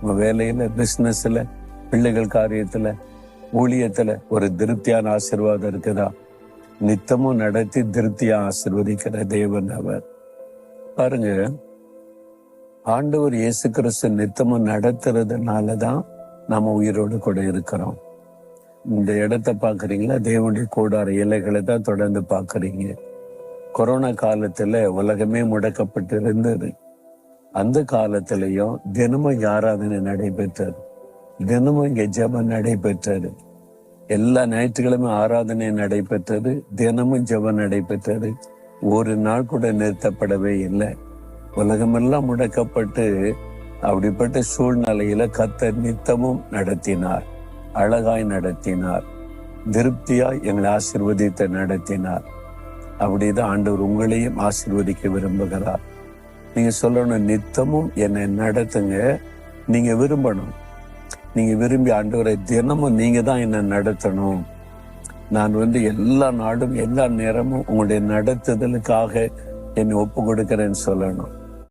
உங்க வேலையில, பிசினஸ்ல, பிள்ளைகள் காரியத்துல, ஊழியத்துல ஒரு திருப்தியான ஆசீர்வாதம் இருக்குதா? நித்தமும் நடத்தி திருப்தியா ஆசீர்வதிக்கிற தேவன் அவர். பாருங்க, ஆண்டவர் இயேசு கிறிஸ்து நித்தமும் நடத்துறதுனாலதான் நம்ம உயிரோடு கூட இருக்கிறோம். இந்த இடத்தை பாக்குறீங்களா? தேவனுடைய கூடார இலைகளை தான் தொடர்ந்து பாக்குறீங்க. கொரோனா காலத்துல உலகமே முடக்கப்பட்டு இருந்தது. அந்த காலத்திலையும் தினமும் ஆராதனை நடைபெற்றது. தினமும் இங்க ஜெபம் நடைபெற்றது. எல்லா ஞாயிற்றுக்கிழமை ஆராதனை நடைபெற்றது. தினமும் ஜெபம் நடைபெற்றது. ஒரு நாள் கூட நிறுத்தப்படவே இல்லை. உலகமெல்லாம் முடக்கப்பட்டு அப்படிப்பட்ட சூழ்நிலையில கர்த்தர் நித்தமும் நடத்தினார். அழகாய் நடத்தினார். திருப்தியாய் எங்களை ஆசீர்வதித்து நடத்தினார். அப்படிதான் ஆண்டவர் உங்களையும் ஆசீர்வதிக்க விரும்புகிறார். நீங்க சொல்லணும், நித்தமும் என்னை நடத்துங்க. நீங்க விரும்பணும். நீங்க விரும்பி, ஆண்டவரை தினமும் நீங்க தான் என்னை நடத்தணும். நான் எல்லா நாடும் எல்லா நேரமும் உங்களுடைய நடத்துதலுக்காக என்னை ஒப்பு கொடுக்கிறேன்னு சொல்லணும்.